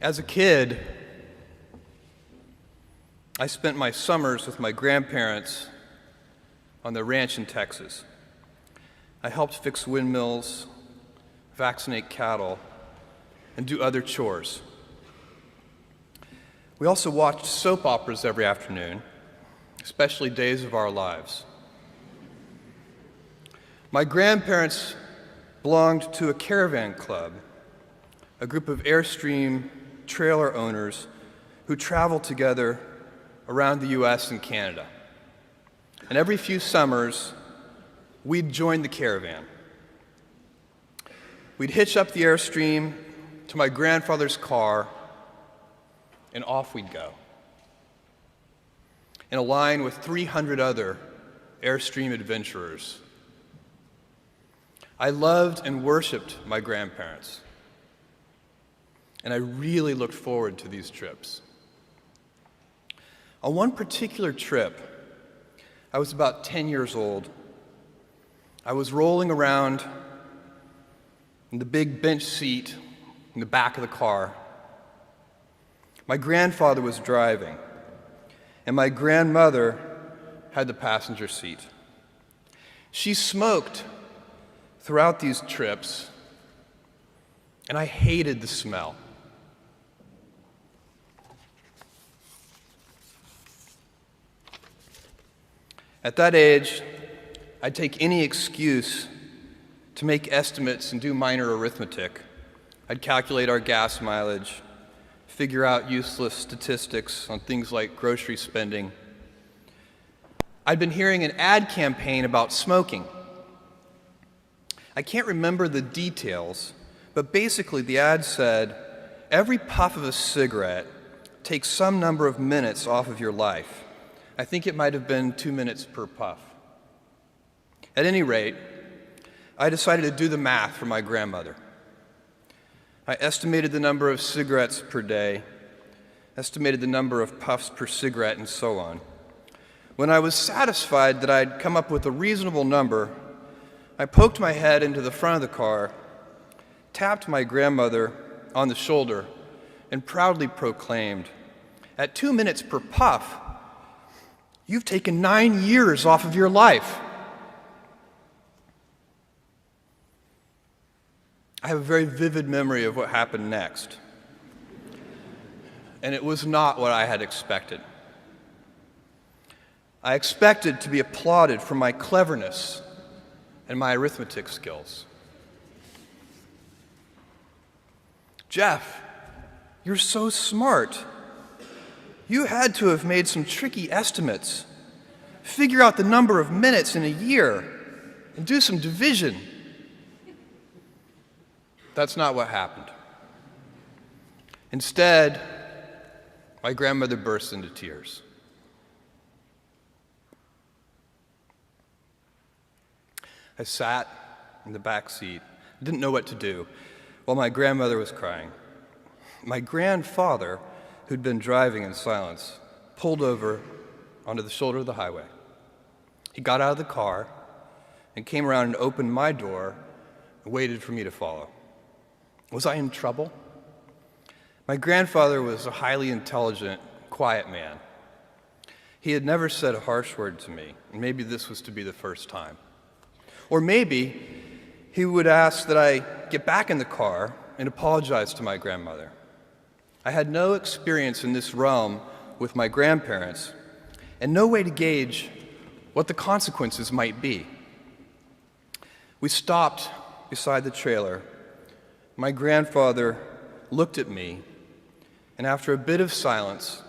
As a kid, I spent my summers with my grandparents on their ranch in Texas. I helped fix windmills, vaccinate cattle, and do other chores. We also watched soap operas every afternoon, especially Days of Our Lives. My grandparents belonged to a caravan club, a group of Airstream trailer owners who traveled together around the US and Canada. And every few summers, we'd join the caravan. We'd hitch up the Airstream to my grandfather's car, and off we'd go, in a line with 300 other Airstream adventurers. I loved and worshiped my grandparents, and I really looked forward to these trips. On one particular trip, I was about 10 years old. I was rolling around in the big bench seat in the back of the car. My grandfather was driving, and my grandmother had the passenger seat. She smoked throughout these trips, and I hated the smell. At that age, I'd take any excuse to make estimates and do minor arithmetic. I'd calculate our gas mileage, figure out useless statistics on things like grocery spending. I'd been hearing an ad campaign about smoking. I can't remember the details, but basically the ad said, every puff of a cigarette takes some number of minutes off of your life. I think it might have been 2 minutes per puff. At any rate, I decided to do the math for my grandmother. I estimated the number of cigarettes per day, estimated the number of puffs per cigarette, and so on. When I was satisfied that I'd come up with a reasonable number, I poked my head into the front of the car, tapped my grandmother on the shoulder, and proudly proclaimed, "At 2 minutes per puff, you've taken 9 years off of your life." I have a very vivid memory of what happened next, and it was not what I had expected. I expected to be applauded for my cleverness and my arithmetic skills. "Jeff, you're so smart. You had to have made some tricky estimates. Figure out the number of minutes in a year and do some division." That's not what happened. Instead, my grandmother burst into tears. I sat in the back seat, didn't know what to do, while my grandmother was crying. My grandfather, who'd been driving in silence, pulled over onto the shoulder of the highway. He got out of the car and came around and opened my door and waited for me to follow. Was I in trouble? My grandfather was a highly intelligent, quiet man. He had never said a harsh word to me, and maybe this was to be the first time. Or maybe he would ask that I get back in the car and apologize to my grandmother. I had no experience in this realm with my grandparents, and no way to gauge what the consequences might be. We stopped beside the trailer. My grandfather looked at me, and after a bit of silence,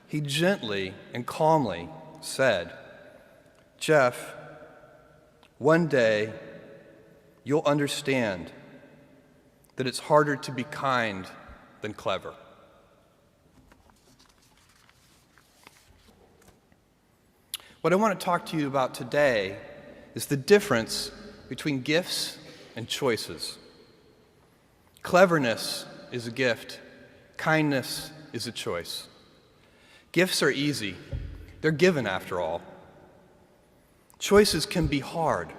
he gently and calmly said, "Jeff, one day you'll understand that it's harder to be kind than clever." What I want to talk to you about today is the difference between gifts and choices. Cleverness is a gift. Kindness is a choice. Gifts are easy. They're given, after all. Choices can be hard.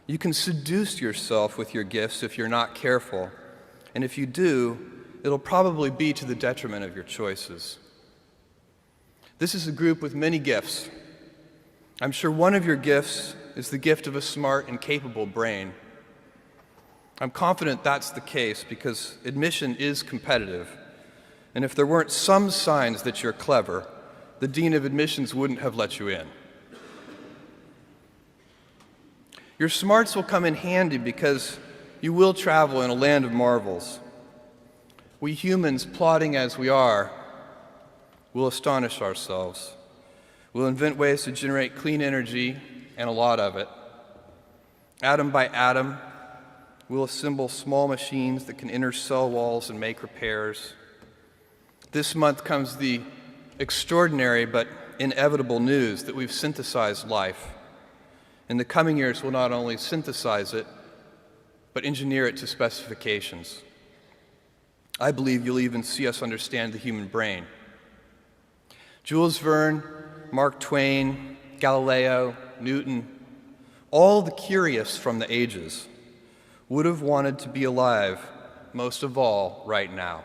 You can seduce yourself with your gifts if you're not careful, and if you do, it'll probably be to the detriment of your choices. This is a group with many gifts. I'm sure one of your gifts is the gift of a smart and capable brain. I'm confident that's the case because admission is competitive, and if there weren't some signs that you're clever, the dean of admissions wouldn't have let you in. Your smarts will come in handy because you will travel in a land of marvels. We humans, plodding as we are, will astonish ourselves. We'll invent ways to generate clean energy, and a lot of it. Atom by atom, we'll assemble small machines that can enter cell walls and make repairs. This month comes the extraordinary but inevitable news that we've synthesized life. In the coming years, we'll not only synthesize it, but engineer it to specifications. I believe you'll even see us understand the human brain. Jules Verne, Mark Twain, Galileo, Newton, all the curious from the ages would have wanted to be alive, most of all, right now.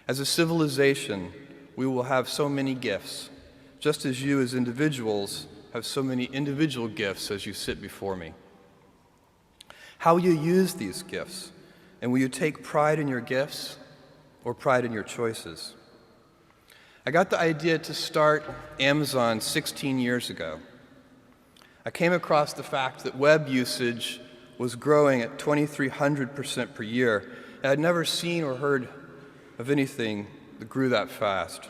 As a civilization, we will have so many gifts, just as you as individuals have so many individual gifts as you sit before me. How will you use these gifts? And will you take pride in your gifts or pride in your choices? I got the idea to start Amazon 16 years ago. I came across the fact that web usage was growing at 2,300% per year. And I'd never seen or heard of anything that grew that fast.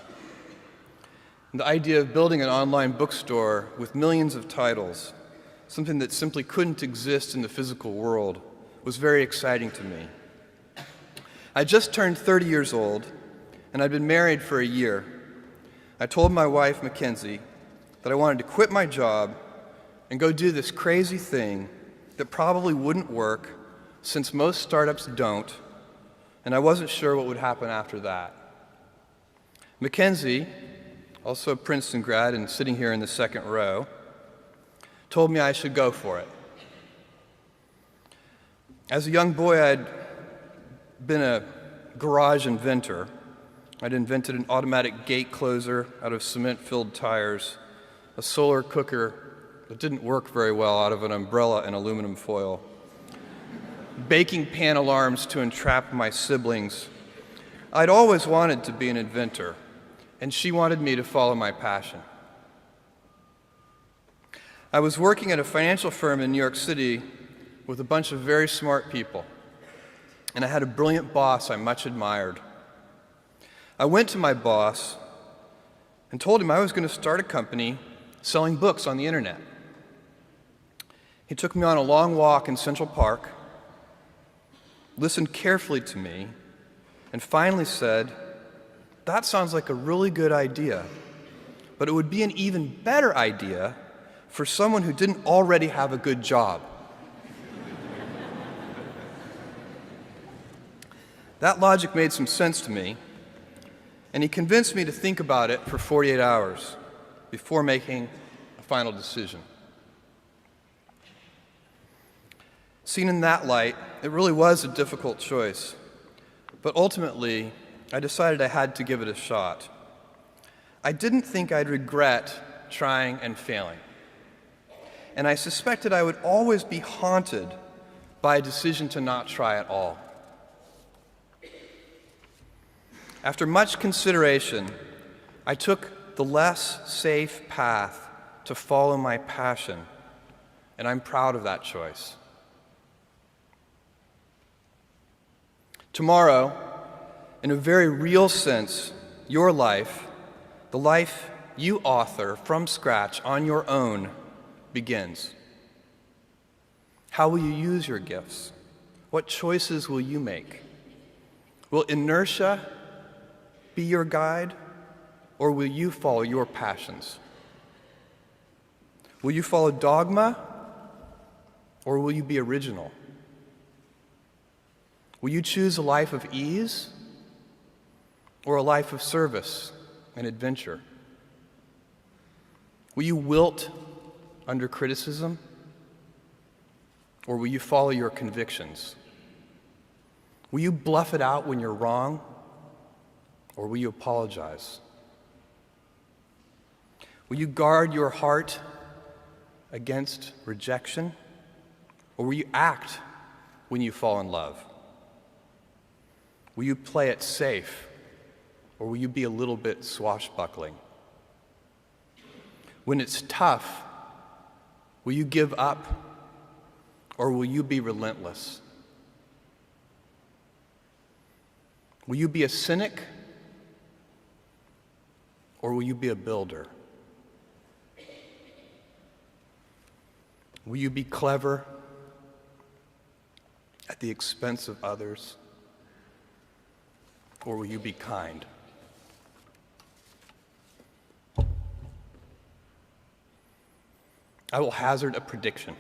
And the idea of building an online bookstore with millions of titles, something that simply couldn't exist in the physical world, was very exciting to me. I just turned 30 years old, and I'd been married for a year. I told my wife, Mackenzie, that I wanted to quit my job and go do this crazy thing that probably wouldn't work, since most startups don't, and I wasn't sure what would happen after that. Mackenzie, also a Princeton grad and sitting here in the second row, told me I should go for it. As a young boy, I'd been a garage inventor. I'd invented an automatic gate closer out of cement-filled tires, a solar cooker that didn't work very well out of an umbrella and aluminum foil, baking pan alarms to entrap my siblings. I'd always wanted to be an inventor, and she wanted me to follow my passion. I was working at a financial firm in New York City with a bunch of very smart people, and I had a brilliant boss I much admired. I went to my boss and told him I was going to start a company selling books on the internet. He took me on a long walk in Central Park, listened carefully to me, and finally said, "That sounds like a really good idea, but it would be an even better idea for someone who didn't already have a good job." That logic made some sense to me, and he convinced me to think about it for 48 hours before making a final decision. Seen in that light, it really was a difficult choice, but ultimately, I decided I had to give it a shot. I didn't think I'd regret trying and failing, and I suspected I would always be haunted by a decision to not try at all. After much consideration, I took the less safe path to follow my passion, and I'm proud of that choice. Tomorrow, in a very real sense, your life, the life you author from scratch on your own, begins. How will you use your gifts? What choices will you make? Will inertia be your guide, or will you follow your passions? Will you follow dogma, or will you be original? Will you choose a life of ease, or a life of service and adventure? Will you wilt under criticism, or will you follow your convictions? Will you bluff it out when you're wrong, or will you apologize? Will you guard your heart against rejection, or will you act when you fall in love? Will you play it safe, or will you be a little bit swashbuckling? When it's tough, will you give up, or will you be relentless? Will you be a cynic, or will you be a builder? Will you be clever at the expense of others, or will you be kind? I will hazard a prediction.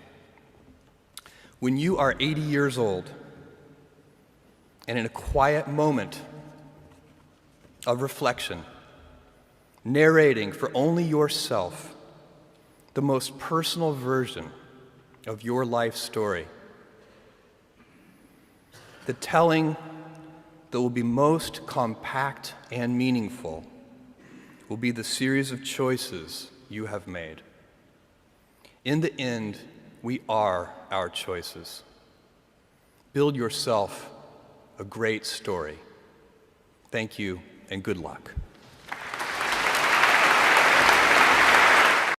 When you are 80 years old, and in a quiet moment of reflection, narrating for only yourself the most personal version of your life story, the telling that will be most compact and meaningful will be the series of choices you have made. In the end, we are our choices. Build yourself a great story. Thank you and good luck.